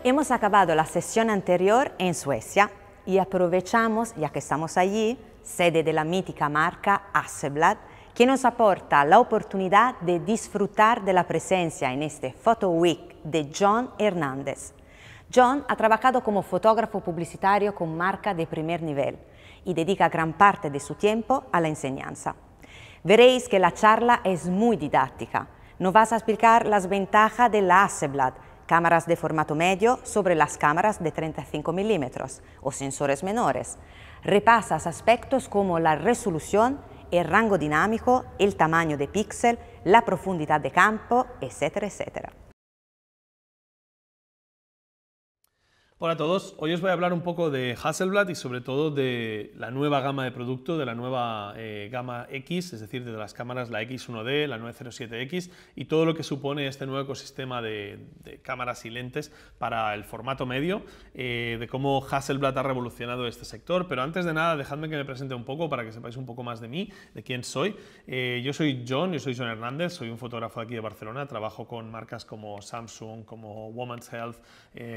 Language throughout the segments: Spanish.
Hemos acabado la sesión anterior en Suecia y aprovechamos, ya que estamos allí, sede de la mítica marca Hasselblad, que nos aporta la oportunidad de disfrutar de la presencia en este Photo Week de John Hernández. John ha trabajado como fotógrafo publicitario con marca de primer nivel y dedica gran parte de su tiempo a la enseñanza. Veréis que la charla es muy didáctica. Nos vas a explicar las ventajas de la Hasselblad, cámaras de formato medio sobre las cámaras de 35 milímetros o sensores menores. Repasas aspectos como la resolución, el rango dinámico, el tamaño de píxel, la profundidad de campo, etcétera, etcétera. Hola a todos, hoy os voy a hablar un poco de Hasselblad y sobre todo de la nueva gama de producto, de la nueva gama X, es decir, de las cámaras la X1D, la 907X y todo lo que supone este nuevo ecosistema de cámaras y lentes para el formato medio, de cómo Hasselblad ha revolucionado este sector. Pero antes de nada, dejadme que me presente un poco para que sepáis un poco más de mí, de quién soy. Yo soy John Hernández, soy un fotógrafo aquí de Barcelona, trabajo con marcas como Samsung, como Women's Health,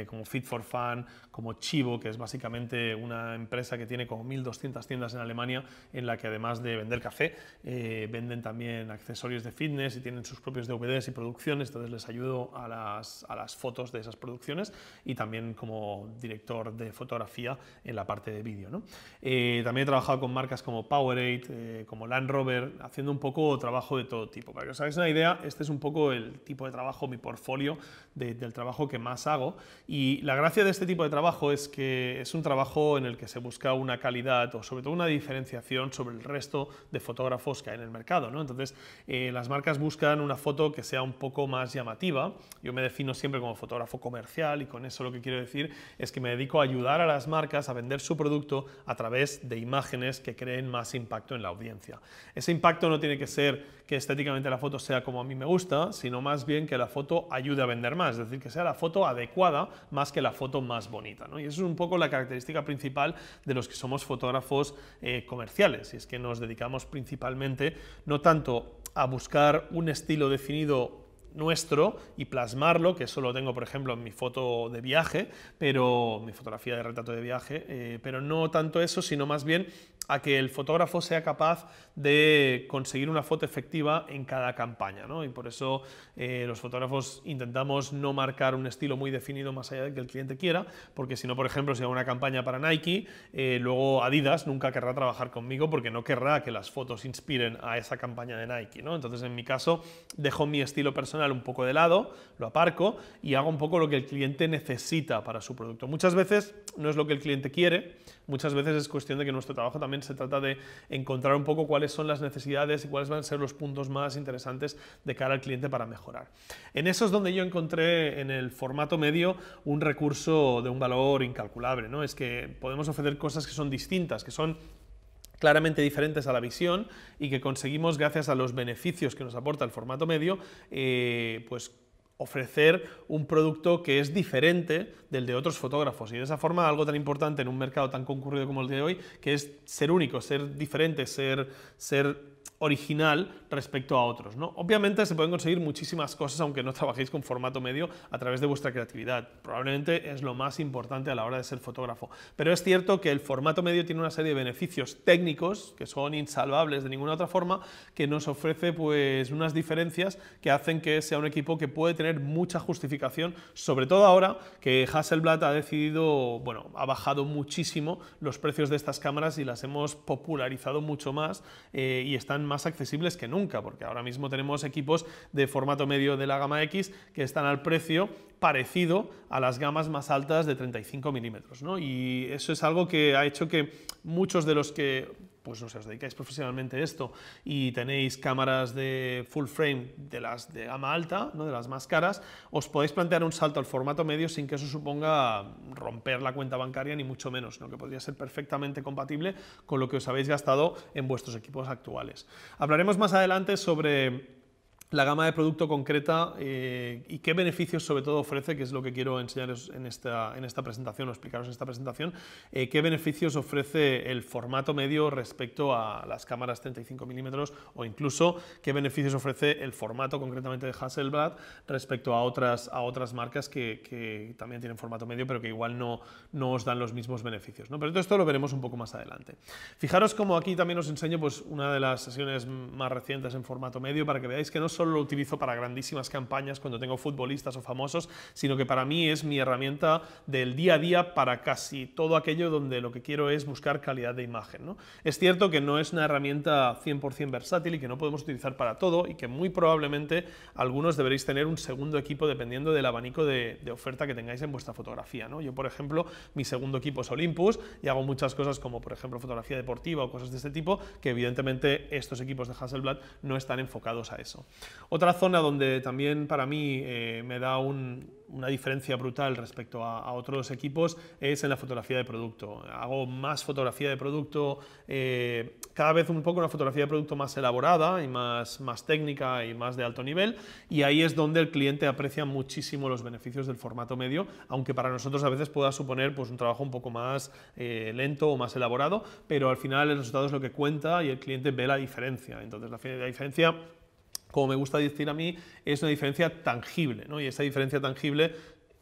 como Fit for Fun, como Chivo, que es básicamente una empresa que tiene como 1.200 tiendas en Alemania, en la que además de vender café, venden también accesorios de fitness y tienen sus propios DVDs y producciones, entonces les ayudo a las fotos de esas producciones y también como director de fotografía en la parte de vídeo, ¿no? También he trabajado con marcas como Powerade, como Land Rover, haciendo un poco trabajo de todo tipo. Para que os hagáis una idea, este es un poco el tipo de trabajo, mi portfolio del trabajo que más hago, y la gracia de este tipo de trabajo es que es un trabajo en el que se busca una calidad o sobre todo una diferenciación sobre el resto de fotógrafos que hay en el mercado, ¿no? Entonces las marcas buscan una foto que sea un poco más llamativa. Yo me defino siempre como fotógrafo comercial y con eso lo que quiero decir es que me dedico a ayudar a las marcas a vender su producto a través de imágenes que creen más impacto en la audiencia. Ese impacto no tiene que ser que estéticamente la foto sea como a mí me gusta, sino más bien que la foto ayude a vender más, es decir, que sea la foto adecuada más que la foto más bonita, ¿no? Y eso es un poco la característica principal de los que somos fotógrafos comerciales, y es que nos dedicamos principalmente no tanto a buscar un estilo definido nuestro y plasmarlo, que eso lo tengo por ejemplo en mi foto de viaje, pero mi fotografía de retrato de viaje, pero no tanto eso, sino más bien a que el fotógrafo sea capaz de conseguir una foto efectiva en cada campaña, ¿no? Y por eso los fotógrafos intentamos no marcar un estilo muy definido más allá de que el cliente quiera, porque si no, por ejemplo, si hago una campaña para Nike, luego Adidas nunca querrá trabajar conmigo porque no querrá que las fotos inspiren a esa campaña de Nike, ¿no? Entonces, en mi caso, dejo mi estilo personal un poco de lado, lo aparco y hago un poco lo que el cliente necesita para su producto. Muchas veces no es lo que el cliente quiere, muchas veces es cuestión de que nuestro trabajo también se trata de encontrar un poco cuáles son las necesidades y cuáles van a ser los puntos más interesantes de cara al cliente para mejorar. En eso es donde yo encontré en el formato medio un recurso de un valor incalculable, ¿no? Es que podemos ofrecer cosas que son distintas, que son claramente diferentes a la visión y que conseguimos, gracias a los beneficios que nos aporta el formato medio, pues ofrecer un producto que es diferente del de otros fotógrafos, y de esa forma algo tan importante en un mercado tan concurrido como el de hoy, que es ser único, ser diferente, ser original respecto a otros, ¿no? Obviamente se pueden conseguir muchísimas cosas aunque no trabajéis con formato medio a través de vuestra creatividad. Probablemente es lo más importante a la hora de ser fotógrafo. Pero es cierto que el formato medio tiene una serie de beneficios técnicos que son insalvables de ninguna otra forma, que nos ofrece pues unas diferencias que hacen que sea un equipo que puede tener mucha justificación, sobre todo ahora que Hasselblad ha decidido, bueno, ha bajado muchísimo los precios de estas cámaras y las hemos popularizado mucho más y están más accesibles que nunca, porque ahora mismo tenemos equipos de formato medio de la gama X que están al precio parecido a las gamas más altas de 35 milímetros, ¿no? Y eso es algo que ha hecho que muchos de los que pues no sé, os dedicáis profesionalmente a esto y tenéis cámaras de full frame de las de gama alta, ¿no? De las más caras, os podéis plantear un salto al formato medio sin que eso suponga romper la cuenta bancaria ni mucho menos, sino que podría ser perfectamente compatible con lo que os habéis gastado en vuestros equipos actuales. Hablaremos más adelante sobre la gama de producto concreta y qué beneficios sobre todo ofrece, que es lo que quiero enseñaros en esta presentación o explicaros en esta presentación, qué beneficios ofrece el formato medio respecto a las cámaras 35 milímetros o incluso qué beneficios ofrece el formato concretamente de Hasselblad respecto a otras marcas que también tienen formato medio pero que igual no os dan los mismos beneficios, ¿no? Pero todo esto lo veremos un poco más adelante. Fijaros como aquí también os enseño pues, una de las sesiones más recientes en formato medio para que veáis que no solo lo utilizo para grandísimas campañas cuando tengo futbolistas o famosos, sino que para mí es mi herramienta del día a día para casi todo aquello donde lo que quiero es buscar calidad de imagen, ¿no? Es cierto que no es una herramienta 100% versátil y que no podemos utilizar para todo y que muy probablemente algunos deberéis tener un segundo equipo dependiendo del abanico de oferta que tengáis en vuestra fotografía, ¿no? Yo, por ejemplo, mi segundo equipo es Olympus y hago muchas cosas como, por ejemplo, fotografía deportiva o cosas de este tipo que evidentemente estos equipos de Hasselblad no están enfocados a eso. Otra zona donde también para mí me da una diferencia brutal respecto a otros equipos es en la fotografía de producto. Hago más fotografía de producto, cada vez un poco una fotografía de producto más elaborada y más técnica y más de alto nivel, y ahí es donde el cliente aprecia muchísimo los beneficios del formato medio, aunque para nosotros a veces pueda suponer pues, un trabajo un poco más lento o más elaborado, pero al final el resultado es lo que cuenta y el cliente ve la diferencia. Entonces la diferencia, como me gusta decir a mí, es una diferencia tangible, ¿no? Y esa diferencia tangible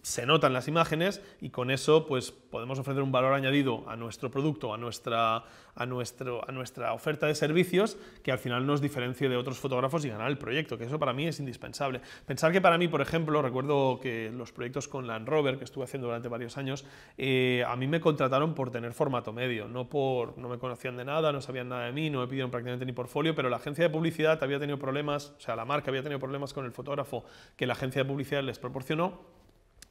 se nota en las imágenes y con eso pues, podemos ofrecer un valor añadido a nuestro producto, a nuestra oferta de servicios que al final nos diferencie de otros fotógrafos y ganar el proyecto, que eso para mí es indispensable. Pensar que para mí, por ejemplo, recuerdo que los proyectos con Land Rover que estuve haciendo durante varios años, a mí me contrataron por tener formato medio, no me conocían de nada, no sabían nada de mí, no me pidieron prácticamente ni portfolio, pero la agencia de publicidad había tenido problemas, o sea, la marca había tenido problemas con el fotógrafo que la agencia de publicidad les proporcionó,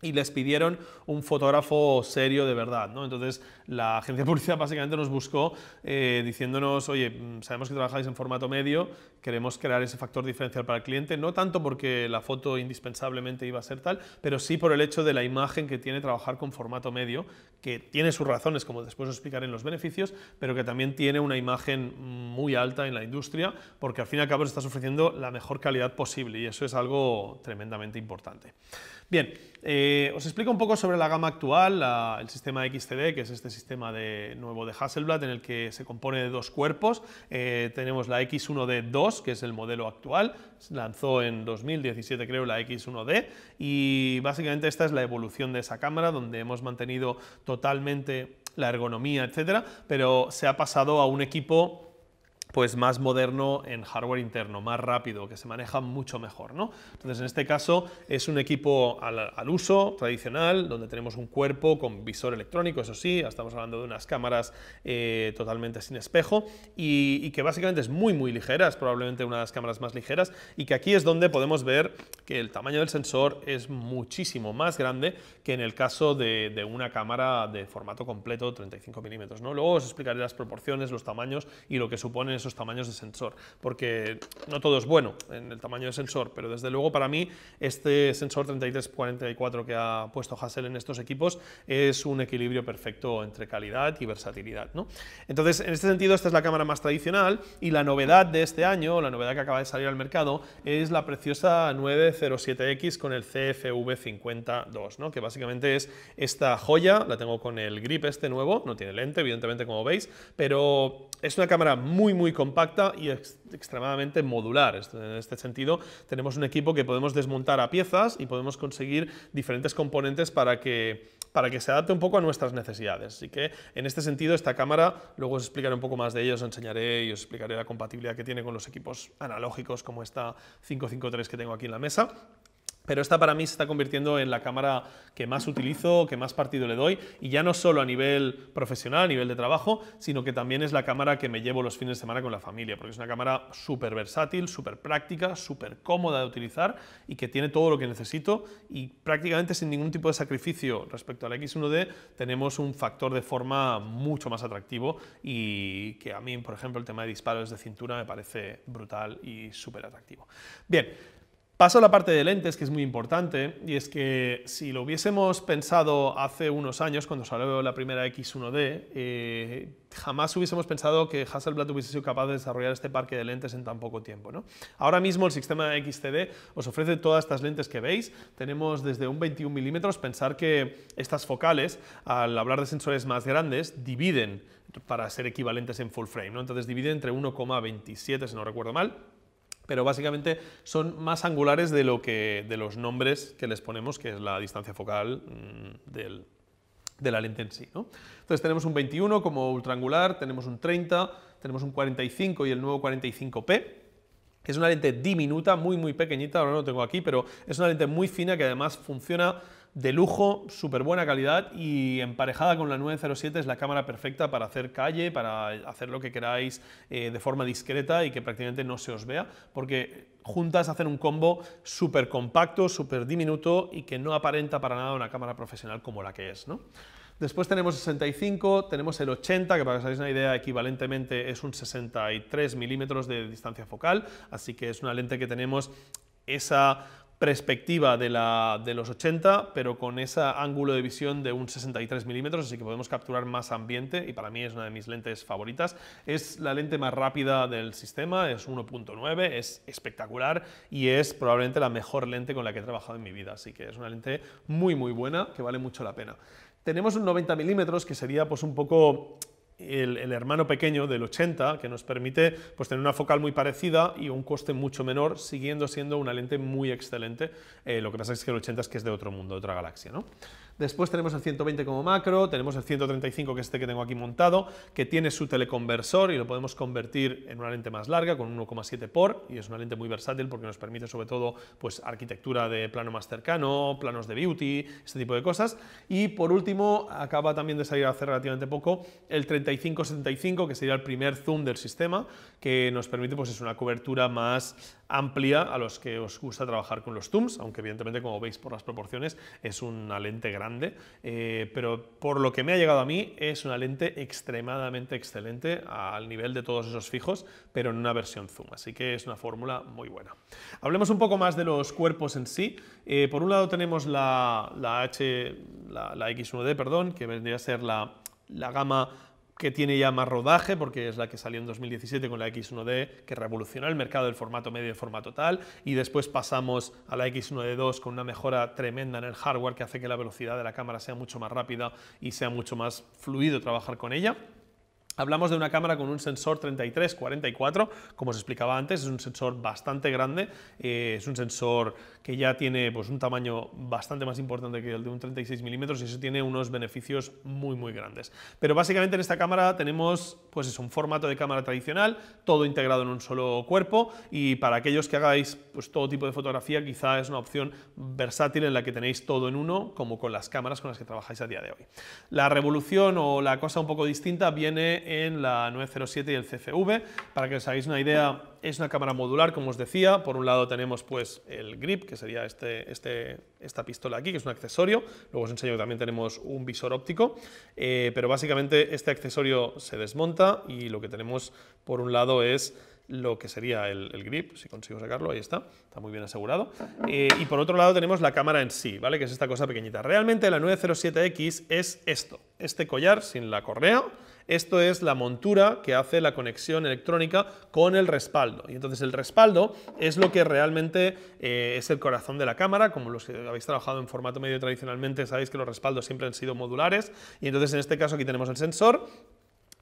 y les pidieron un fotógrafo serio de verdad, ¿no? Entonces la agencia de publicidad básicamente nos buscó diciéndonos, oye, sabemos que trabajáis en formato medio, queremos crear ese factor diferencial para el cliente, no tanto porque la foto indispensablemente iba a ser tal, pero sí por el hecho de la imagen que tiene trabajar con formato medio, que tiene sus razones, como después os explicaré en los beneficios, pero que también tiene una imagen muy alta en la industria, porque al fin y al cabo estás ofreciendo la mejor calidad posible y eso es algo tremendamente importante. Bien, os explico un poco sobre la gama actual, el sistema XCD, que es este sistema nuevo de Hasselblad, en el que se compone de dos cuerpos. Tenemos la X1D2, que es el modelo actual, se lanzó en 2017 creo la X1D, y básicamente esta es la evolución de esa cámara, donde hemos mantenido totalmente la ergonomía, etcétera, pero se ha pasado a un equipo pues más moderno en hardware interno, más rápido, que se maneja mucho mejor, ¿no? Entonces, en este caso es un equipo al uso tradicional, donde tenemos un cuerpo con visor electrónico, eso sí, estamos hablando de unas cámaras totalmente sin espejo y que básicamente es muy ligera, es probablemente una de las cámaras más ligeras, y que aquí es donde podemos ver que el tamaño del sensor es muchísimo más grande que en el caso de una cámara de formato completo 35 milímetros, ¿no? Luego os explicaré las proporciones, los tamaños y lo que suponen esos tamaños de sensor, porque no todo es bueno en el tamaño de sensor, pero desde luego para mí este sensor 33-44 que ha puesto Hassel en estos equipos es un equilibrio perfecto entre calidad y versatilidad, ¿no? Entonces, en este sentido, esta es la cámara más tradicional y la novedad de este año, la novedad que acaba de salir al mercado, es la preciosa 907X con el CFV52, ¿no? Que básicamente es esta joya, la tengo con el grip este nuevo, no tiene lente, evidentemente, como veis, pero es una cámara muy compacta y extremadamente modular. En este sentido, tenemos un equipo que podemos desmontar a piezas y podemos conseguir diferentes componentes para que se adapte un poco a nuestras necesidades. Así que, en este sentido, esta cámara, luego os explicaré un poco más de ello, os enseñaré y os explicaré la compatibilidad que tiene con los equipos analógicos como esta 553 que tengo aquí en la mesa. Pero esta para mí se está convirtiendo en la cámara que más utilizo, que más partido le doy, y ya no solo a nivel profesional, a nivel de trabajo, sino que también es la cámara que me llevo los fines de semana con la familia, porque es una cámara súper versátil, súper práctica, súper cómoda de utilizar y que tiene todo lo que necesito, y prácticamente sin ningún tipo de sacrificio respecto a la X1D tenemos un factor de forma mucho más atractivo y que a mí, por ejemplo, el tema de disparos de cintura me parece brutal y súper atractivo. Bien. Paso a la parte de lentes, que es muy importante, y es que si lo hubiésemos pensado hace unos años, cuando salió la primera X1D, jamás hubiésemos pensado que Hasselblad hubiese sido capaz de desarrollar este parque de lentes en tan poco tiempo, ¿no? Ahora mismo el sistema XCD os ofrece todas estas lentes que veis. Tenemos desde un 21 milímetros. Pensar que estas focales, al hablar de sensores más grandes, dividen para ser equivalentes en full frame, ¿no? Entonces dividen entre 1,27, si no recuerdo mal, pero básicamente son más angulares de los nombres que les ponemos, que es la distancia focal de la lente en sí, ¿no? Entonces tenemos un 21 como ultraangular, tenemos un 30, tenemos un 45 y el nuevo 45P, que es una lente diminuta, muy pequeñita, ahora no lo tengo aquí, pero es una lente muy fina que además funciona de lujo, súper buena calidad, y emparejada con la 907 es la cámara perfecta para hacer calle, para hacer lo que queráis de forma discreta y que prácticamente no se os vea, porque juntas hacen un combo súper compacto, súper diminuto y que no aparenta para nada una cámara profesional como la que es, ¿no? Después tenemos el 65, tenemos el 80, que para que os hagáis una idea, equivalentemente es un 63 milímetros de distancia focal, así que es una lente que tenemos esa perspectiva de los 80, pero con ese ángulo de visión de un 63 milímetros, así que podemos capturar más ambiente, y para mí es una de mis lentes favoritas. Es la lente más rápida del sistema, es 1.9, es espectacular y es probablemente la mejor lente con la que he trabajado en mi vida, así que es una lente muy buena, que vale mucho la pena. Tenemos un 90 milímetros, que sería pues un poco el hermano pequeño del 80, que nos permite pues tener una focal muy parecida y un coste mucho menor, siguiendo siendo una lente muy excelente. Lo que pasa es que el 80 es de otro mundo, de otra galaxia, ¿no? Después tenemos el 120 como macro, tenemos el 135, que es este que tengo aquí montado, que tiene su teleconversor y lo podemos convertir en una lente más larga con 1,7 por, y es una lente muy versátil porque nos permite sobre todo pues arquitectura de plano más cercano, planos de beauty, este tipo de cosas. Y por último, acaba también de salir hace relativamente poco el 35-75, que sería el primer zoom del sistema, que nos permite pues una cobertura más amplia a los que os gusta trabajar con los zooms, aunque evidentemente, como veis por las proporciones, es una lente grande, pero por lo que me ha llegado a mí es una lente extremadamente excelente al nivel de todos esos fijos, pero en una versión zoom, así que es una fórmula muy buena. Hablemos un poco más de los cuerpos en sí. Por un lado tenemos la X1D, perdón, que vendría a ser la gama que tiene ya más rodaje, porque es la que salió en 2017 con la X1D, que revolucionó el mercado del formato medio y formato tal, y después pasamos a la X1D2 con una mejora tremenda en el hardware que hace que la velocidad de la cámara sea mucho más rápida y sea mucho más fluido trabajar con ella. Hablamos de una cámara con un sensor 33-44, como os explicaba antes, es un sensor bastante grande, es un sensor que ya tiene pues, un tamaño bastante más importante que el de un 36 milímetros y eso tiene unos beneficios muy grandes. Pero básicamente en esta cámara tenemos pues eso, un formato de cámara tradicional, todo integrado en un solo cuerpo, y para aquellos que hagáis pues, todo tipo de fotografía quizá es una opción versátil en la que tenéis todo en uno, como con las cámaras con las que trabajáis a día de hoy. La revolución o la cosa un poco distinta viene en la 907 y el CCV. Para que os hagáis una idea, es una cámara modular, como os decía. Por un lado tenemos pues el grip, que sería esta pistola aquí, que es un accesorio. Luego os enseño que también tenemos un visor óptico, pero básicamente este accesorio se desmonta y lo que tenemos por un lado es lo que sería el grip, si consigo sacarlo, ahí está muy bien asegurado. Y por otro lado tenemos la cámara en sí, ¿vale? Que es esta cosa pequeñita. Realmente la 907X es este collar sin la correa. Esto es la montura que hace la conexión electrónica con el respaldo. Y entonces el respaldo es lo que realmente es el corazón de la cámara. Como los que habéis trabajado en formato medio tradicionalmente, sabéis que los respaldos siempre han sido modulares. Y entonces en este caso aquí tenemos el sensor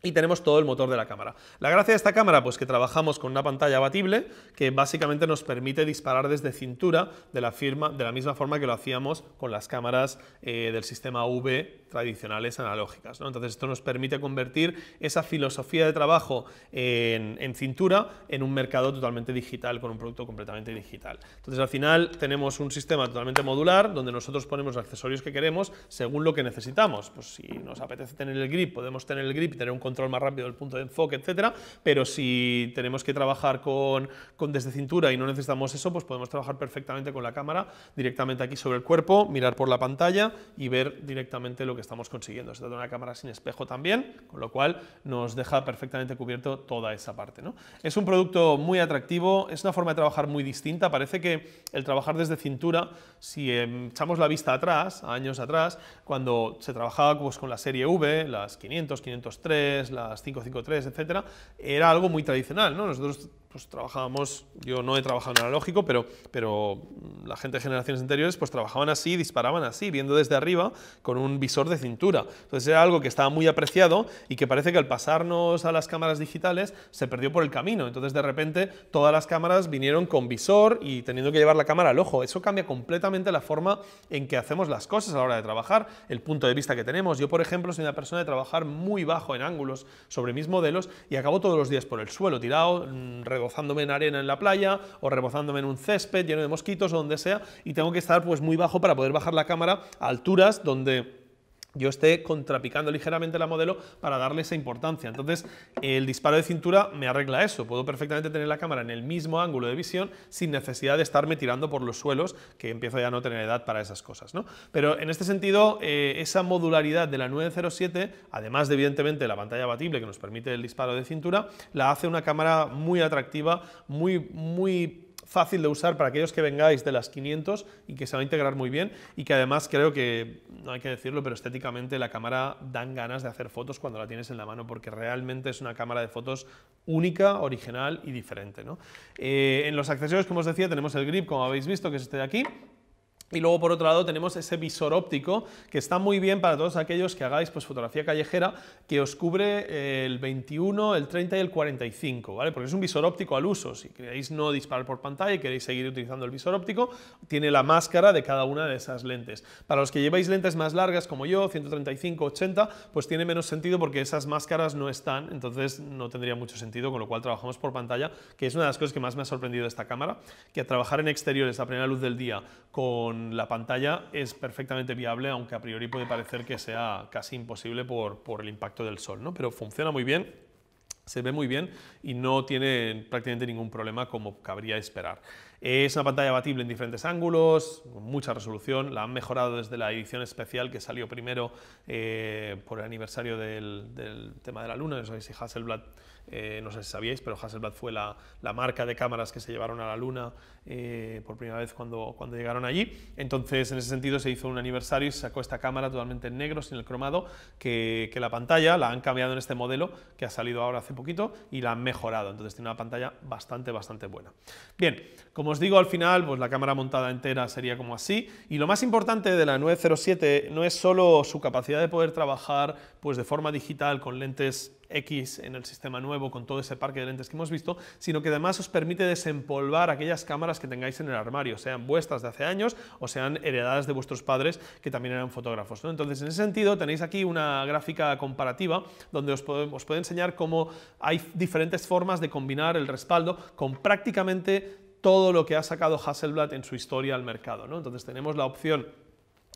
y tenemos todo el motor de la cámara. La gracia de esta cámara, pues que trabajamos con una pantalla abatible que básicamente nos permite disparar desde cintura de la misma forma que lo hacíamos con las cámaras del sistema V tradicionales analógicas, ¿no? Entonces esto nos permite convertir esa filosofía de trabajo en cintura en un mercado totalmente digital, con un producto completamente digital. Entonces al final tenemos un sistema totalmente modular donde nosotros ponemos los accesorios que queremos según lo que necesitamos. Pues si nos apetece tener el grip, podemos tener el grip y tener un control más rápido del punto de enfoque, etcétera, pero si tenemos que trabajar con desde cintura y no necesitamos eso, pues podemos trabajar perfectamente con la cámara directamente aquí sobre el cuerpo, mirar por la pantalla y ver directamente lo que estamos consiguiendo. Se trata de una cámara sin espejo también, con lo cual nos deja perfectamente cubierto toda esa parte, ¿no? Es un producto muy atractivo, es una forma de trabajar muy distinta. Parece que el trabajar desde cintura, si echamos la vista atrás, años atrás, cuando se trabajaba pues, con la serie V, las 500, 503, las 553, etcétera, era algo muy tradicional, ¿no? Nosotros pues trabajábamos, yo no he trabajado en analógico, pero la gente de generaciones anteriores pues trabajaban así, disparaban así, viendo desde arriba con un visor de cintura. Entonces era algo que estaba muy apreciado y que parece que al pasarnos a las cámaras digitales se perdió por el camino. Entonces de repente todas las cámaras vinieron con visor y teniendo que llevar la cámara al ojo. Eso cambia completamente la forma en que hacemos las cosas a la hora de trabajar, el punto de vista que tenemos. Yo, por ejemplo, soy una persona de trabajar muy bajo en ángulos sobre mis modelos y acabo todos los días por el suelo, tirado, rebozándome en arena en la playa o rebozándome en un césped lleno de mosquitos o donde sea, y tengo que estar pues muy bajo para poder bajar la cámara a alturas donde yo esté contrapicando ligeramente la modelo para darle esa importancia. Entonces el disparo de cintura me arregla eso, puedo perfectamente tener la cámara en el mismo ángulo de visión sin necesidad de estarme tirando por los suelos, que empiezo ya a no tener edad para esas cosas, ¿no? Pero en este sentido, esa modularidad de la 907, además de evidentemente la pantalla abatible que nos permite el disparo de cintura, la hace una cámara muy atractiva, muy fácil de usar para aquellos que vengáis de las 500 y que se va a integrar muy bien, y que además creo que, no hay que decirlo, pero estéticamente la cámara dan ganas de hacer fotos cuando la tienes en la mano, porque realmente es una cámara de fotos única, original y diferente, ¿no? En los accesorios, como os decía, tenemos el grip, como habéis visto, que es este de aquí. Y luego, por otro lado, tenemos ese visor óptico que está muy bien para todos aquellos que hagáis pues, fotografía callejera, que os cubre el 21, el 30 y el 45, ¿vale? Porque es un visor óptico al uso. Si queréis no disparar por pantalla y queréis seguir utilizando el visor óptico, tiene la máscara de cada una de esas lentes. Para los que lleváis lentes más largas, como yo, 135, 80, pues tiene menos sentido porque esas máscaras no están, entonces no tendría mucho sentido, con lo cual trabajamos por pantalla, que es una de las cosas que más me ha sorprendido de esta cámara, que a trabajar en exteriores a plena luz del día con la pantalla es perfectamente viable, aunque a priori puede parecer que sea casi imposible por el impacto del sol, ¿no? Pero funciona muy bien, se ve muy bien y no tiene prácticamente ningún problema como cabría esperar. Es una pantalla abatible en diferentes ángulos, con mucha resolución, la han mejorado desde la edición especial que salió primero por el aniversario del tema de la Luna. No sé si Hasselblad, no sé si sabíais, pero Hasselblad fue la marca de cámaras que se llevaron a la Luna por primera vez cuando llegaron allí. Entonces, en ese sentido, se hizo un aniversario y se sacó esta cámara totalmente en negro, sin el cromado, que la pantalla la han cambiado en este modelo que ha salido ahora hace poquito y la han mejorado. Entonces, tiene una pantalla bastante buena. Bien, como os digo, al final, pues la cámara montada entera sería como así, y lo más importante de la 907 no es solo su capacidad de poder trabajar pues de forma digital con lentes X en el sistema nuevo, con todo ese parque de lentes que hemos visto, sino que además os permite desempolvar aquellas cámaras que tengáis en el armario, sean vuestras de hace años o sean heredadas de vuestros padres que también eran fotógrafos, ¿no? Entonces, en ese sentido, tenéis aquí una gráfica comparativa donde os puedo enseñar cómo hay diferentes formas de combinar el respaldo con prácticamente todo lo que ha sacado Hasselblad en su historia al mercado, ¿no? Entonces tenemos la opción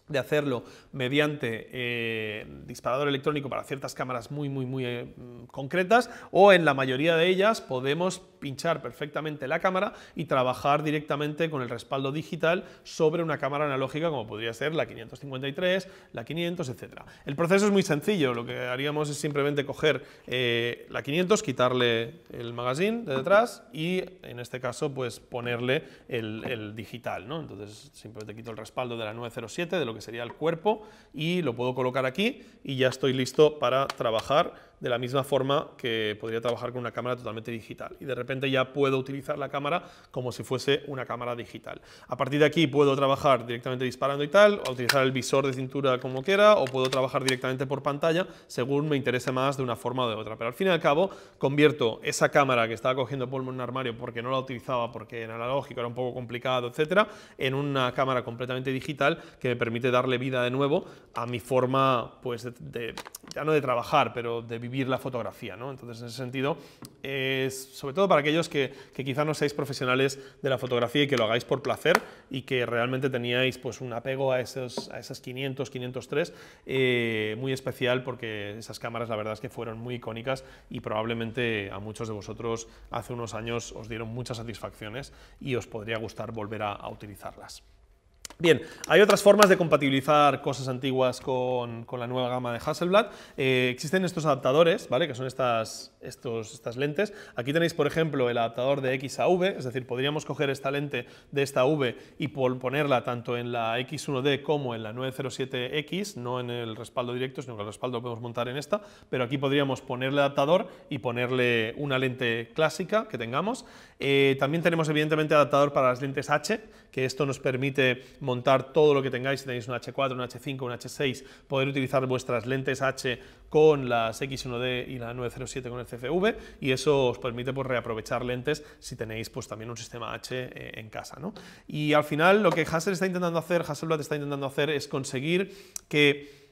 de hacerlo mediante disparador electrónico para ciertas cámaras muy concretas, o en la mayoría de ellas podemos pinchar perfectamente la cámara y trabajar directamente con el respaldo digital sobre una cámara analógica como podría ser la 553, la 500, etc. El proceso es muy sencillo, lo que haríamos es simplemente coger la 500, quitarle el magazine de detrás y en este caso pues ponerle el digital, ¿no? Entonces simplemente quito el respaldo de la 907, de lo que sería el cuerpo, y lo puedo colocar aquí y ya estoy listo para trabajar de la misma forma que podría trabajar con una cámara totalmente digital, y de repente ya puedo utilizar la cámara como si fuese una cámara digital. A partir de aquí puedo trabajar directamente disparando y tal, o utilizar el visor de cintura como quiera, o puedo trabajar directamente por pantalla según me interese más de una forma o de otra, pero al fin y al cabo convierto esa cámara que estaba cogiendo polvo en un armario porque no la utilizaba, porque en analógico era un poco complicado, etcétera, en una cámara completamente digital que me permite darle vida de nuevo a mi forma pues de ya no de trabajar, pero de vivir la fotografía, ¿no? Entonces, en ese sentido, sobre todo para aquellos que quizá no seáis profesionales de la fotografía y que lo hagáis por placer y que realmente teníais pues, un apego a esas 500, 503 muy especial, porque esas cámaras la verdad es que fueron muy icónicas y probablemente a muchos de vosotros hace unos años os dieron muchas satisfacciones y os podría gustar volver a utilizarlas. Bien, hay otras formas de compatibilizar cosas antiguas con la nueva gama de Hasselblad. Existen estos adaptadores, ¿vale? Que son estas lentes. Aquí tenéis, por ejemplo, el adaptador de X a V, es decir, podríamos coger esta lente de esta V y ponerla tanto en la X1D como en la 907X, no en el respaldo directo, sino que el respaldo lo podemos montar en esta, pero aquí podríamos ponerle adaptador y ponerle una lente clásica que tengamos. También tenemos, evidentemente, adaptador para las lentes H, que esto nos permite montar todo lo que tengáis. Si tenéis un H4, un H5, un H6, poder utilizar vuestras lentes H con las X1D y la 907 con el CFV, y eso os permite pues, reaprovechar lentes si tenéis pues, también un sistema H en casa, ¿no? Y al final lo que Hasselblad está intentando hacer es conseguir que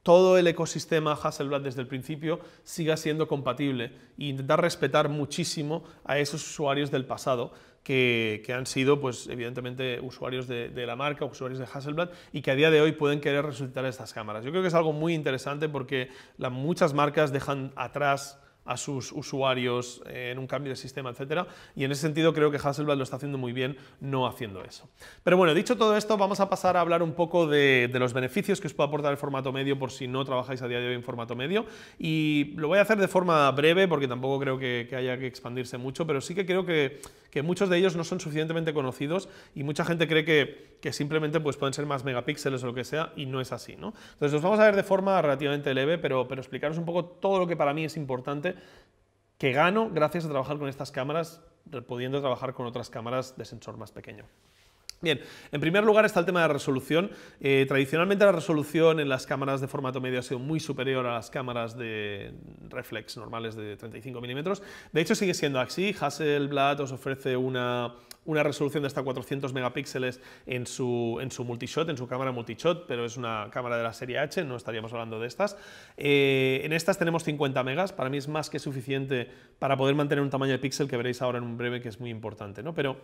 todo el ecosistema Hasselblad desde el principio siga siendo compatible e intentar respetar muchísimo a esos usuarios del pasado que han sido, pues, evidentemente, usuarios de la marca, usuarios de Hasselblad, y que a día de hoy pueden querer resucitar estas cámaras. Yo creo que es algo muy interesante porque muchas marcas dejan atrás a sus usuarios en un cambio de sistema, etcétera, y en ese sentido creo que Hasselblad lo está haciendo muy bien no haciendo eso. Pero bueno, dicho todo esto, vamos a pasar a hablar un poco de los beneficios que os puede aportar el formato medio por si no trabajáis a día de hoy en formato medio, y lo voy a hacer de forma breve porque tampoco creo que haya que expandirse mucho, pero sí que creo que muchos de ellos no son suficientemente conocidos y mucha gente cree que simplemente pues, pueden ser más megapíxeles o lo que sea, y no es así, ¿no? Entonces los vamos a ver de forma relativamente leve, pero explicaros un poco todo lo que para mí es importante que gano gracias a trabajar con estas cámaras, pudiendo trabajar con otras cámaras de sensor más pequeño. Bien, en primer lugar está el tema de resolución. Tradicionalmente la resolución en las cámaras de formato medio ha sido muy superior a las cámaras de reflex normales de 35 milímetros. De hecho sigue siendo así. Hasselblad os ofrece una resolución de hasta 400 megapíxeles en su multishot, en su cámara multishot, pero es una cámara de la serie H, no estaríamos hablando de estas. En estas tenemos 50 megas, para mí es más que suficiente para poder mantener un tamaño de píxel que veréis ahora en un breve, que es muy importante, ¿no? Pero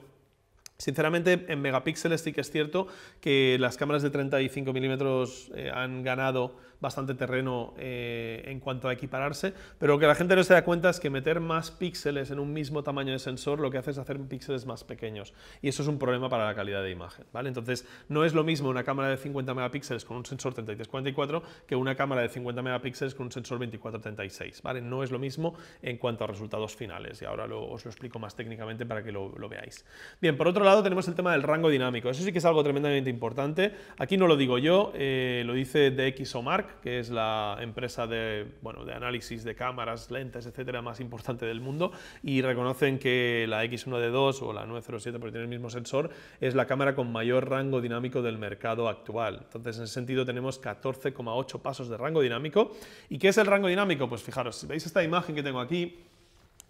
sinceramente, en megapíxeles sí que es cierto que las cámaras de 35 milímetros han ganado bastante terreno en cuanto a equipararse, pero lo que la gente no se da cuenta es que meter más píxeles en un mismo tamaño de sensor lo que hace es hacer píxeles más pequeños, y eso es un problema para la calidad de imagen, ¿vale? Entonces, no es lo mismo una cámara de 50 megapíxeles con un sensor 33-44 que una cámara de 50 megapíxeles con un sensor 24-36, ¿vale? No es lo mismo en cuanto a resultados finales, y ahora os lo explico más técnicamente para que lo veáis. Bien, por otro lado tenemos el tema del rango dinámico. Eso sí que es algo tremendamente importante. Aquí no lo digo yo, lo dice DxOMark, que es la empresa de análisis de cámaras, lentes, etcétera, más importante del mundo, y reconocen que la X1D2 o la 907, porque tiene el mismo sensor, es la cámara con mayor rango dinámico del mercado actual. Entonces, en ese sentido, tenemos 14,8 pasos de rango dinámico. ¿Y qué es el rango dinámico? Pues fijaros, si veis esta imagen que tengo aquí,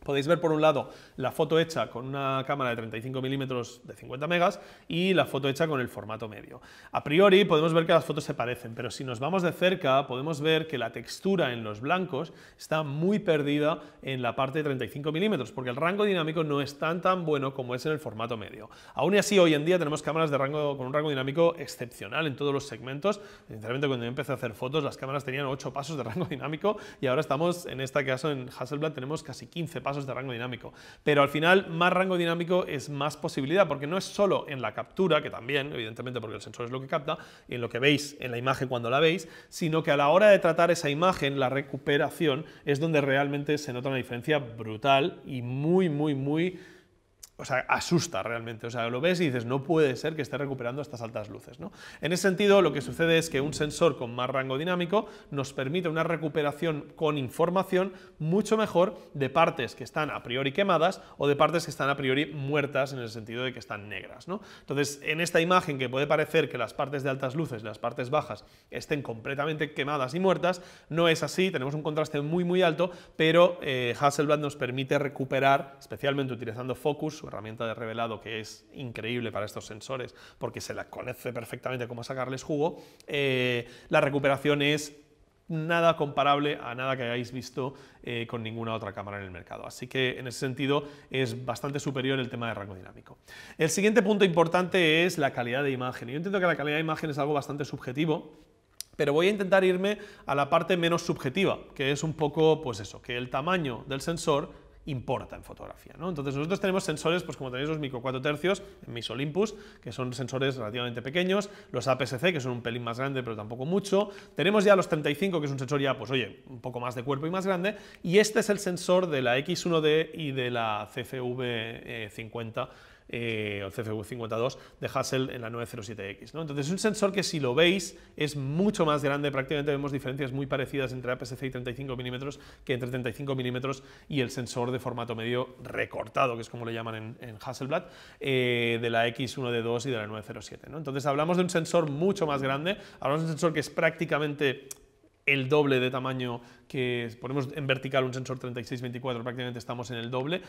podéis ver por un lado la foto hecha con una cámara de 35 milímetros de 50 megas y la foto hecha con el formato medio. A priori podemos ver que las fotos se parecen, pero si nos vamos de cerca podemos ver que la textura en los blancos está muy perdida en la parte de 35 milímetros, porque el rango dinámico no es tan bueno como es en el formato medio. Aún así, hoy en día tenemos cámaras con un rango dinámico excepcional en todos los segmentos. Sinceramente, cuando yo empecé a hacer fotos, las cámaras tenían 8 pasos de rango dinámico y ahora estamos, en este caso, en Hasselblad tenemos casi 15 pasos de rango dinámico, pero al final más rango dinámico es más posibilidad, porque no es solo en la captura, que también, evidentemente, porque el sensor es lo que capta, y en lo que veis en la imagen cuando la veis, sino que a la hora de tratar esa imagen, la recuperación, es donde realmente se nota una diferencia brutal y muy, o sea, asusta realmente. O sea, lo ves y dices, no puede ser que esté recuperando estas altas luces, ¿no? En ese sentido, lo que sucede es que un sensor con más rango dinámico nos permite una recuperación con información mucho mejor de partes que están a priori quemadas o de partes que están a priori muertas, en el sentido de que están negras, ¿no? Entonces, en esta imagen que puede parecer que las partes de altas luces y las partes bajas estén completamente quemadas y muertas, no es así, tenemos un contraste muy alto, pero Hasselblad nos permite recuperar, especialmente utilizando Focus, su herramienta de revelado, que es increíble para estos sensores porque se la conoce perfectamente cómo sacarles jugo. La recuperación es nada comparable a nada que hayáis visto con ninguna otra cámara en el mercado. Así que en ese sentido es bastante superior el tema de rango dinámico. El siguiente punto importante es la calidad de imagen. Yo entiendo que la calidad de imagen es algo bastante subjetivo, pero voy a intentar irme a la parte menos subjetiva, que es un poco, pues eso, que el tamaño del sensor importa en fotografía, ¿no? Entonces nosotros tenemos sensores, pues como tenéis los micro 4 tercios en mis Olympus, que son sensores relativamente pequeños, los APS-C, que son un pelín más grande, pero tampoco mucho, tenemos ya los 35, que es un sensor ya, pues oye, un poco más de cuerpo y más grande, y este es el sensor de la X1D y de la CCV50, o el CCV52 de Hasselblad en la 907X, ¿no? Entonces es un sensor que, si lo veis, es mucho más grande, prácticamente vemos diferencias muy parecidas entre APS-C y 35 mm que entre 35 mm y el sensor de formato medio recortado, que es como le llaman en Hasselblad, de la X1D2 y de la 907, ¿no? Entonces hablamos de un sensor mucho más grande, hablamos de un sensor que es prácticamente el doble de tamaño, que ponemos en vertical un sensor 36-24, prácticamente estamos en el doble.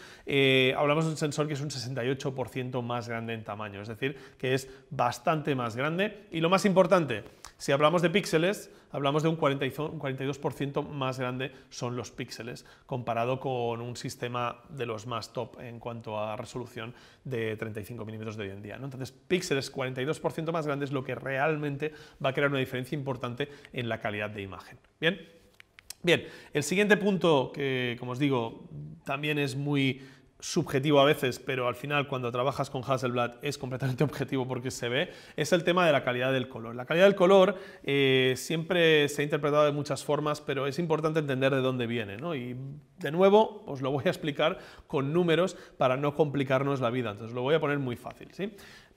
Hablamos de un sensor que es un 68% más grande en tamaño, es decir, que es bastante más grande. Y lo más importante, si hablamos de píxeles, hablamos de un 42% más grande son los píxeles, comparado con un sistema de los más top en cuanto a resolución de 35 mm de hoy en día, ¿no? Entonces, píxeles 42% más grandes es lo que realmente va a crear una diferencia importante en la calidad de imagen. ¿Bien? Bien, el siguiente punto, que como os digo, también es muy subjetivo a veces, pero al final cuando trabajas con Hasselblad es completamente objetivo porque se ve, es el tema de la calidad del color. La calidad del color siempre se ha interpretado de muchas formas, pero es importante entender de dónde viene, ¿no? Y de nuevo os lo voy a explicar con números para no complicarnos la vida, entonces lo voy a poner muy fácil, ¿sí?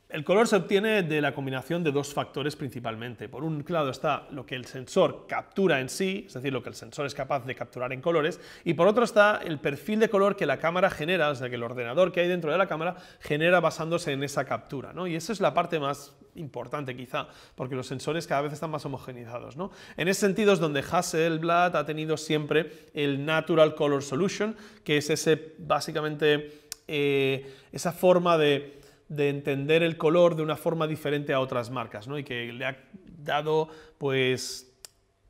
El color se obtiene de la combinación de dos factores principalmente. Por un lado está lo que el sensor captura en sí, es decir, lo que el sensor es capaz de capturar en colores, y por otro está el perfil de color que la cámara genera, o sea, que el ordenador que hay dentro de la cámara genera basándose en esa captura, ¿no? Y esa es la parte más importante quizá, porque los sensores cada vez están más homogenizados, ¿no? En ese sentido es donde Hasselblad ha tenido siempre el Natural Color Solution, que es ese, básicamente, esa forma de entender el color de una forma diferente a otras marcas, ¿no? Y que le ha dado, pues,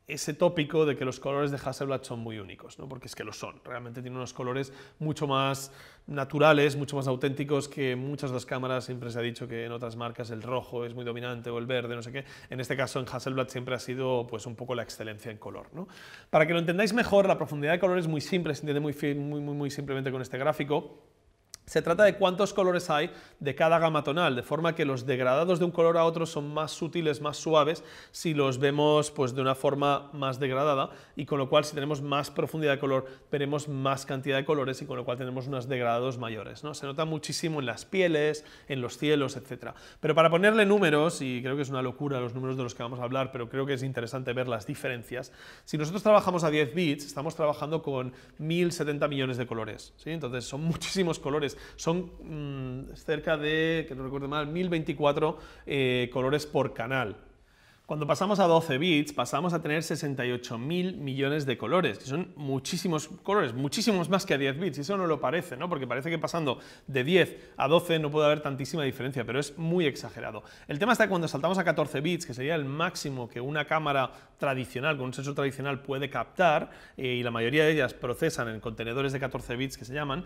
ese tópico de que los colores de Hasselblad son muy únicos, ¿no? Porque es que lo son, realmente tiene unos colores mucho más naturales, mucho más auténticos que muchas de las cámaras. Siempre se ha dicho que en otras marcas el rojo es muy dominante o el verde, no sé qué. En este caso en Hasselblad siempre ha sido, pues, un poco la excelencia en color, ¿no? Para que lo entendáis mejor, la profundidad de color es muy simple, se entiende muy simplemente con este gráfico. Se trata de cuántos colores hay de cada gama tonal, de forma que los degradados de un color a otro son más sutiles, más suaves, si los vemos, pues, de una forma más degradada, y con lo cual si tenemos más profundidad de color veremos más cantidad de colores, y con lo cual tenemos unos degradados mayores, ¿no? Se nota muchísimo en las pieles, en los cielos, etc. Pero para ponerle números, y creo que es una locura los números de los que vamos a hablar, pero creo que es interesante ver las diferencias, si nosotros trabajamos a 10 bits, estamos trabajando con 1070 millones de colores, ¿sí? Entonces son muchísimos colores. Son cerca de, que no recuerdo mal, 1024 colores por canal. Cuando pasamos a 12 bits, pasamos a tener 68.000 millones de colores, que son muchísimos colores, muchísimos más que a 10 bits, y eso no lo parece, ¿no? Porque parece que pasando de 10 a 12 no puede haber tantísima diferencia, pero es muy exagerado. El tema está que cuando saltamos a 14 bits, que sería el máximo que una cámara tradicional, con un sensor tradicional, puede captar, y la mayoría de ellas procesan en contenedores de 14 bits que se llaman,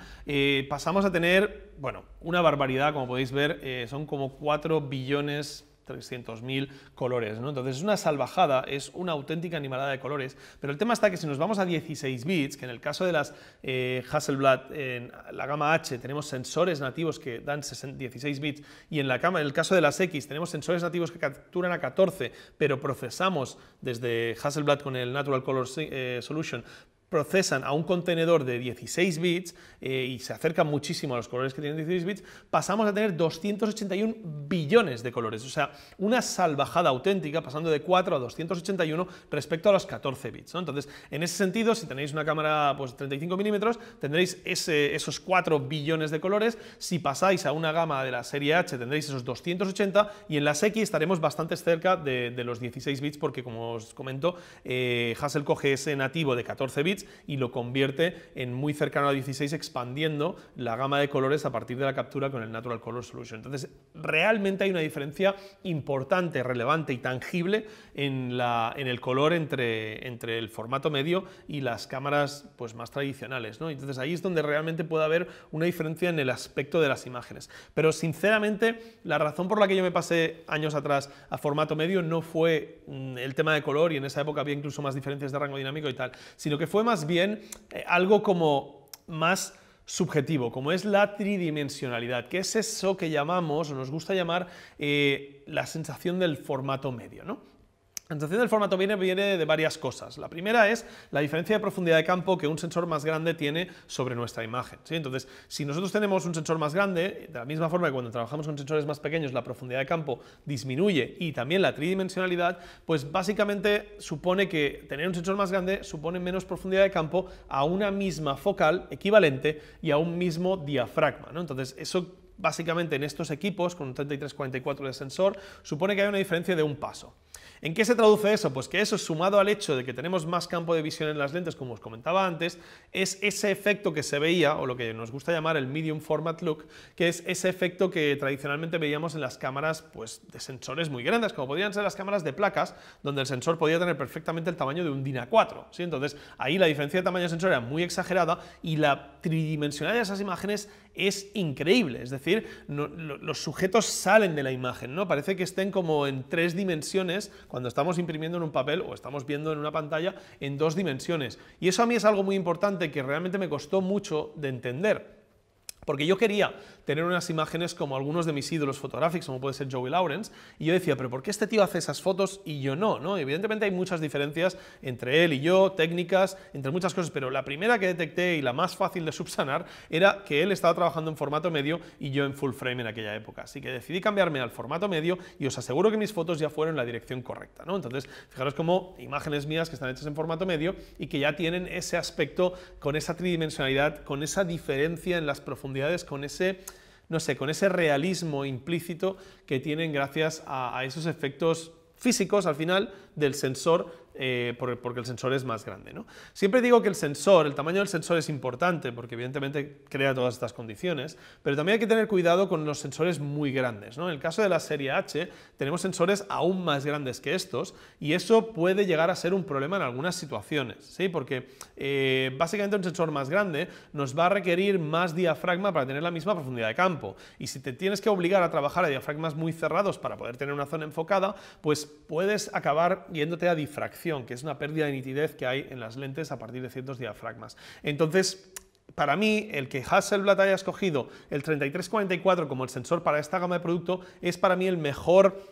pasamos a tener, bueno, una barbaridad, como podéis ver, son como 4 billones 300.000 colores, ¿no? Entonces es una salvajada, es una auténtica animalada de colores, pero el tema está que si nos vamos a 16 bits, que en el caso de las Hasselblad, en la gama H, tenemos sensores nativos que dan 16 bits, y en el caso de las X tenemos sensores nativos que capturan a 14, pero procesamos desde Hasselblad con el Natural Color Solution, procesan a un contenedor de 16 bits y se acercan muchísimo a los colores que tienen 16 bits, pasamos a tener 281 billones de colores, o sea, una salvajada auténtica, pasando de 4 a 281 respecto a los 14 bits, ¿no? Entonces, en ese sentido, si tenéis una cámara, pues, 35 milímetros, tendréis esos 4 billones de colores. Si pasáis a una gama de la serie H, tendréis esos 280, y en las X estaremos bastante cerca de los 16 bits, porque, como os comento, Hasselblad coge ese nativo de 14 bits bits y lo convierte en muy cercano a 16, expandiendo la gama de colores a partir de la captura con el Natural Color Solution. Entonces, realmente hay una diferencia importante, relevante y tangible en el color entre el formato medio y las cámaras pues, más tradicionales, ¿no? Entonces, ahí es donde realmente puede haber una diferencia en el aspecto de las imágenes. Pero, sinceramente, la razón por la que yo me pasé años atrás a formato medio no fue el tema de color, y en esa época había incluso más diferencias de rango dinámico y tal, sino que fue más bien algo como más subjetivo, como es la tridimensionalidad, que es eso que llamamos, o nos gusta llamar, la sensación del formato medio, ¿no? La sensación del formato viene de varias cosas. La primera es la diferencia de profundidad de campo que un sensor más grande tiene sobre nuestra imagen, ¿sí? Entonces, si nosotros tenemos un sensor más grande, de la misma forma que cuando trabajamos con sensores más pequeños la profundidad de campo disminuye y también la tridimensionalidad, pues básicamente supone que tener un sensor más grande supone menos profundidad de campo a una misma focal equivalente y a un mismo diafragma, ¿no? Entonces, eso básicamente en estos equipos con un 33-44 de sensor supone que hay una diferencia de un paso. ¿En qué se traduce eso? Pues que eso, sumado al hecho de que tenemos más campo de visión en las lentes, como os comentaba antes, es ese efecto que se veía, o lo que nos gusta llamar el medium format look, que es ese efecto que tradicionalmente veíamos en las cámaras pues, de sensores muy grandes, como podían ser las cámaras de placas, donde el sensor podía tener perfectamente el tamaño de un DIN A4, ¿sí? Entonces, ahí la diferencia de tamaño de sensor era muy exagerada y la tridimensionalidad de esas imágenes es increíble, es decir, los sujetos salen de la imagen, ¿no? Parece que estén como en 3 dimensiones cuando estamos imprimiendo en un papel o estamos viendo en una pantalla en 2 dimensiones. Y eso a mí es algo muy importante que realmente me costó mucho de entender. Porque yo quería tener unas imágenes como algunos de mis ídolos fotográficos, como puede ser Joey Lawrence, y yo decía, pero ¿por qué este tío hace esas fotos y yo no? ¿No? Evidentemente hay muchas diferencias entre él y yo, técnicas, entre muchas cosas, pero la primera que detecté y la más fácil de subsanar era que él estaba trabajando en formato medio y yo en full frame en aquella época. Así que decidí cambiarme al formato medio y os aseguro que mis fotos ya fueron en la dirección correcta, ¿no? Entonces, fijaros como imágenes mías que están hechas en formato medio y que ya tienen ese aspecto con esa tridimensionalidad, con esa diferencia en las profundidades, con ese, no sé, con ese realismo implícito que tienen gracias a esos efectos físicos al final del sensor, porque el sensor es más grande, ¿no? Siempre digo que el tamaño del sensor es importante porque evidentemente crea todas estas condiciones, pero también hay que tener cuidado con los sensores muy grandes, ¿no? En el caso de la serie H tenemos sensores aún más grandes que estos y eso puede llegar a ser un problema en algunas situaciones, ¿sí? Porque básicamente un sensor más grande nos va a requerir más diafragma para tener la misma profundidad de campo, y si te tienes que obligar a trabajar a diafragmas muy cerrados para poder tener una zona enfocada, pues puedes acabar yéndote a difracción, que es una pérdida de nitidez que hay en las lentes a partir de ciertos diafragmas. Entonces, para mí, el que Hasselblad haya escogido el 33-44 como el sensor para esta gama de producto es para mí el mejor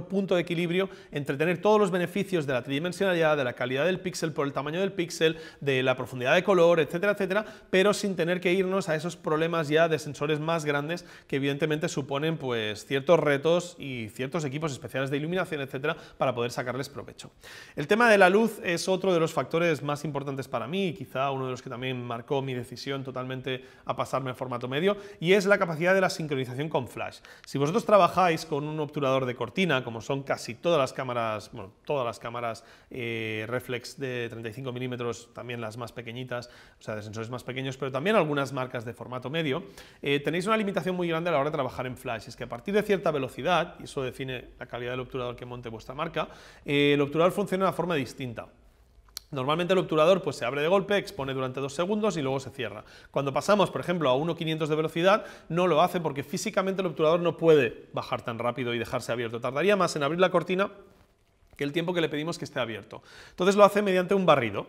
punto de equilibrio entre tener todos los beneficios de la tridimensionalidad, de la calidad del píxel por el tamaño del píxel, de la profundidad de color, etcétera, etcétera, pero sin tener que irnos a esos problemas ya de sensores más grandes que evidentemente suponen pues ciertos retos y ciertos equipos especiales de iluminación, etcétera, para poder sacarles provecho. El tema de la luz es otro de los factores más importantes para mí y quizá uno de los que también marcó mi decisión totalmente a pasarme a formato medio, y es la capacidad de la sincronización con flash. Si vosotros trabajáis con un obturador de cortina, como son casi todas las cámaras, bueno, todas las cámaras reflex de 35 milímetros, también las más pequeñitas, o sea, de sensores más pequeños, pero también algunas marcas de formato medio, tenéis una limitación muy grande a la hora de trabajar en flash. Es que a partir de cierta velocidad, y eso define la calidad del obturador que monte vuestra marca, el obturador funciona de una forma distinta. Normalmente el obturador pues, se abre de golpe, expone durante 2 segundos y luego se cierra. Cuando pasamos, por ejemplo, a 1.500 de velocidad, no lo hace porque físicamente el obturador no puede bajar tan rápido y dejarse abierto. Tardaría más en abrir la cortina que el tiempo que le pedimos que esté abierto. Entonces lo hace mediante un barrido.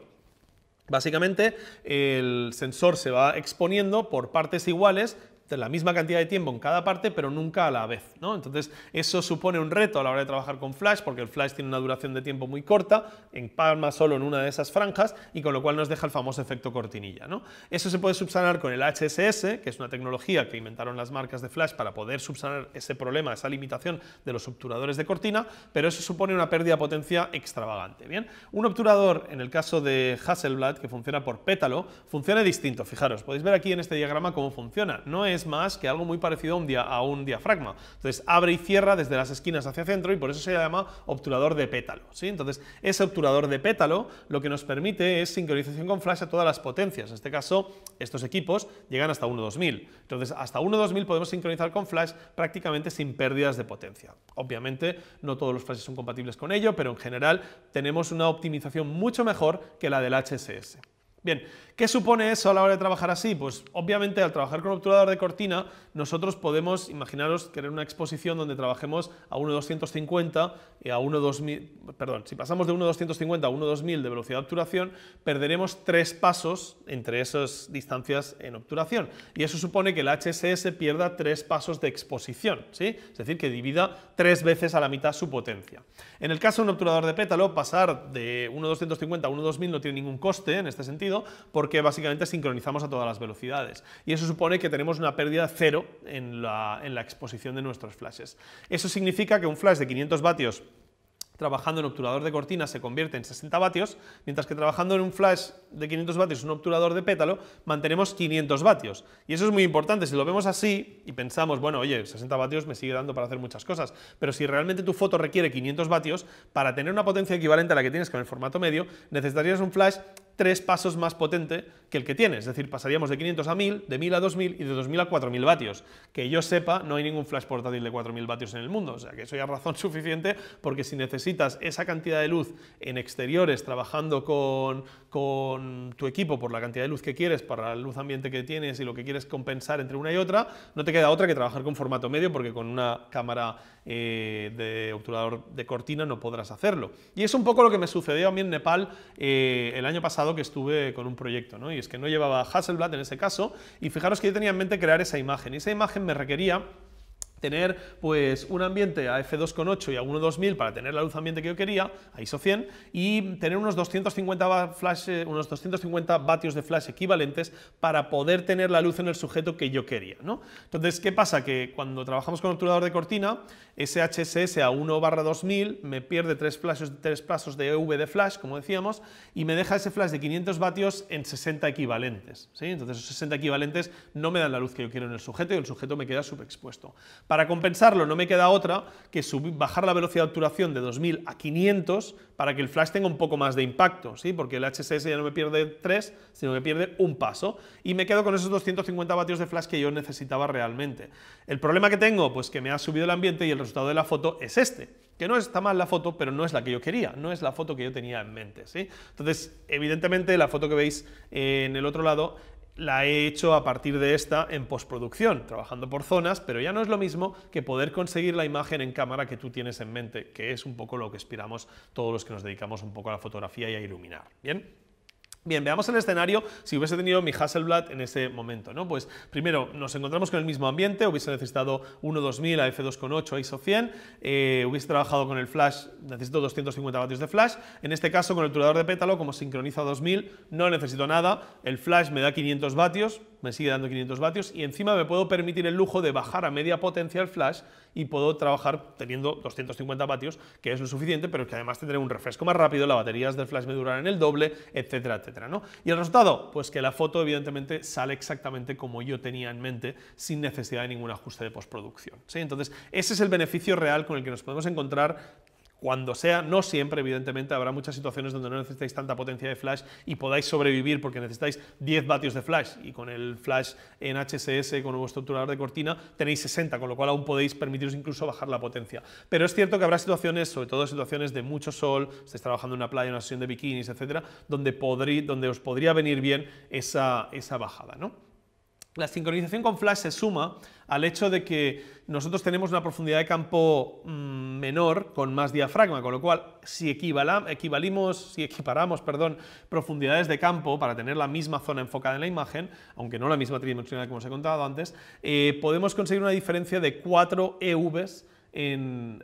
Básicamente el sensor se va exponiendo por partes iguales, de la misma cantidad de tiempo en cada parte, pero nunca a la vez, ¿no? Entonces eso supone un reto a la hora de trabajar con flash, porque el flash tiene una duración de tiempo muy corta, empalma solo en una de esas franjas y con lo cual nos deja el famoso efecto cortinilla, ¿no? Eso se puede subsanar con el HSS, que es una tecnología que inventaron las marcas de flash para poder subsanar ese problema, esa limitación de los obturadores de cortina, pero eso supone una pérdida de potencia extravagante, ¿bien? Un obturador, en el caso de Hasselblad, que funciona por pétalo, funciona distinto. Fijaros, podéis ver aquí en este diagrama cómo funciona. No es más que algo muy parecido a un diafragma. Entonces abre y cierra desde las esquinas hacia centro y por eso se llama obturador de pétalo, ¿sí? Entonces ese obturador de pétalo lo que nos permite es sincronización con flash a todas las potencias. En este caso estos equipos llegan hasta 1.2000. Entonces hasta 1.2000 podemos sincronizar con flash prácticamente sin pérdidas de potencia. Obviamente no todos los flashes son compatibles con ello, pero en general tenemos una optimización mucho mejor que la del HSS. Bien, ¿qué supone eso a la hora de trabajar así? Pues obviamente al trabajar con obturador de cortina nosotros podemos, imaginaros, querer una exposición donde trabajemos a 1.250 y a 1.2000, perdón, si pasamos de 1.250 a 1.2000 de velocidad de obturación, perderemos 3 pasos entre esas distancias en obturación. Y eso supone que el HSS pierda 3 pasos de exposición, ¿sí? Es decir, que divida 3 veces a la mitad su potencia. En el caso de un obturador de pétalo, pasar de 1.250 a 1.2000 no tiene ningún coste en este sentido, porque básicamente sincronizamos a todas las velocidades y eso supone que tenemos una pérdida cero en la exposición de nuestros flashes. Eso significa que un flash de 500 vatios trabajando en obturador de cortina se convierte en 60 vatios, mientras que trabajando en un flash de 500 vatios, un obturador de pétalo, mantenemos 500 vatios. Y eso es muy importante, si lo vemos así y pensamos, bueno, oye, 60 vatios me sigue dando para hacer muchas cosas, pero si realmente tu foto requiere 500 vatios, para tener una potencia equivalente a la que tienes con el formato medio, necesitarías un flash 3 pasos más potente que el que tienes, es decir, pasaríamos de 500 a 1000, de 1000 a 2000 y de 2000 a 4000 vatios. Que yo sepa, no hay ningún flash portátil de 4000 vatios en el mundo, o sea que eso ya es razón suficiente, porque si necesitas esa cantidad de luz en exteriores trabajando con tu equipo por la cantidad de luz que quieres para la luz ambiente que tienes y lo que quieres compensar entre una y otra, no te queda otra que trabajar con formato medio, porque con una cámara de obturador de cortina no podrás hacerlo. Y es un poco lo que me sucedió a mí en Nepal el año pasado, que estuve con un proyecto, ¿no? Y es que no llevaba Hasselblad en ese caso, y fijaros que yo tenía en mente crear esa imagen, y esa imagen me requería tener pues un ambiente a f2.8 y a 1.2000 para tener la luz ambiente que yo quería, a ISO 100, y tener unos 250 vatios de flash equivalentes para poder tener la luz en el sujeto que yo quería, ¿no? Entonces, ¿qué pasa? Que cuando trabajamos con obturador de cortina, ese HSS a 1/2000 me pierde 3 pasos de EV de flash, como decíamos, y me deja ese flash de 500 vatios en 60 equivalentes, ¿sí? Entonces esos 60 equivalentes no me dan la luz que yo quiero en el sujeto y el sujeto me queda subexpuesto. Para compensarlo no me queda otra que bajar la velocidad de obturación de 2000 a 500 para que el flash tenga un poco más de impacto, ¿sí? Porque el HSS ya no me pierde 3, sino que pierde un paso, y me quedo con esos 250 vatios de flash que yo necesitaba realmente. El problema que tengo, pues que me ha subido el ambiente y el resultado de la foto es este, que no está mal la foto, pero no es la que yo quería, no es la foto que yo tenía en mente, ¿sí? Entonces, evidentemente, la foto que veis en el otro lado la he hecho a partir de esta en postproducción, trabajando por zonas, pero ya no es lo mismo que poder conseguir la imagen en cámara que tú tienes en mente, que es un poco lo que aspiramos todos los que nos dedicamos un poco a la fotografía y a iluminar. ¿Bien? Bien, veamos el escenario si hubiese tenido mi Hasselblad en ese momento, ¿no? Pues primero nos encontramos con el mismo ambiente, hubiese necesitado 1.2000 a f2.8 a ISO 100, hubiese trabajado con el flash, necesito 250 vatios de flash, en este caso con el obturador de pétalo, como sincroniza a 2000, no necesito nada, el flash me da 500 vatios, me sigue dando 500 vatios y encima me puedo permitir el lujo de bajar a media potencia el flash y puedo trabajar teniendo 250 vatios, que es lo suficiente, pero que además tendré un refresco más rápido, las baterías del flash me durarán el doble, etcétera, etcétera, ¿no? ¿Y el resultado? Pues que la foto evidentemente sale exactamente como yo tenía en mente, sin necesidad de ningún ajuste de postproducción, ¿sí? Entonces ese es el beneficio real con el que nos podemos encontrar cuando sea, no siempre, evidentemente, habrá muchas situaciones donde no necesitáis tanta potencia de flash y podáis sobrevivir porque necesitáis 10 vatios de flash y con el flash en HSS, con vuestro obturador de cortina, tenéis 60, con lo cual aún podéis permitiros incluso bajar la potencia. Pero es cierto que habrá situaciones, sobre todo situaciones de mucho sol, estáis trabajando en una playa, en una sesión de bikinis, etcétera, donde os podría venir bien esa bajada, ¿no? La sincronización con flash se suma al hecho de que nosotros tenemos una profundidad de campo menor con más diafragma, con lo cual si equiparamos profundidades de campo para tener la misma zona enfocada en la imagen, aunque no la misma tridimensional como os he contado antes, podemos conseguir una diferencia de 4 EVs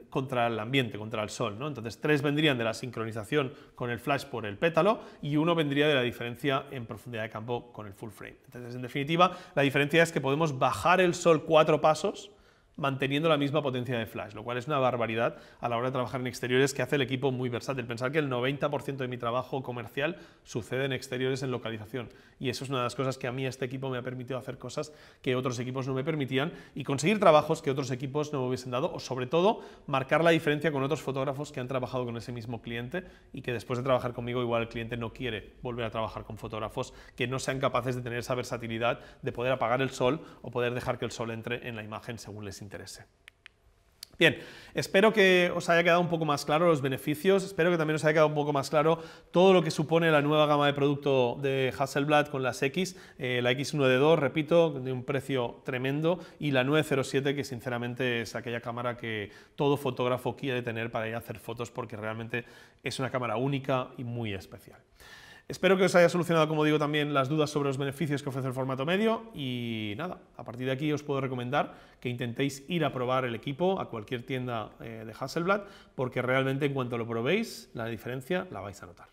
contra el ambiente, contra el sol, ¿no? Entonces 3 vendrían de la sincronización con el flash por el pétalo y 1 vendría de la diferencia en profundidad de campo con el full frame. Entonces, en definitiva, la diferencia es que podemos bajar el sol 4 pasos, manteniendo la misma potencia de flash, lo cual es una barbaridad a la hora de trabajar en exteriores, que hace el equipo muy versátil. Pensar que el 90% de mi trabajo comercial sucede en exteriores en localización, y eso es una de las cosas que a mí este equipo me ha permitido hacer cosas que otros equipos no me permitían y conseguir trabajos que otros equipos no me hubiesen dado, o sobre todo marcar la diferencia con otros fotógrafos que han trabajado con ese mismo cliente y que después de trabajar conmigo igual el cliente no quiere volver a trabajar con fotógrafos que no sean capaces de tener esa versatilidad de poder apagar el sol o poder dejar que el sol entre en la imagen según les interese. Bien, espero que os haya quedado un poco más claro los beneficios, espero que también os haya quedado un poco más claro todo lo que supone la nueva gama de producto de Hasselblad con las X, la X1D2, repito, de un precio tremendo, y la 907, que sinceramente es aquella cámara que todo fotógrafo quiere tener para ir a hacer fotos, porque realmente es una cámara única y muy especial. Espero que os haya solucionado, como digo, también las dudas sobre los beneficios que ofrece el formato medio, y nada, a partir de aquí os puedo recomendar que intentéis ir a probar el equipo a cualquier tienda de Hasselblad, porque realmente en cuanto lo probéis, la diferencia la vais a notar.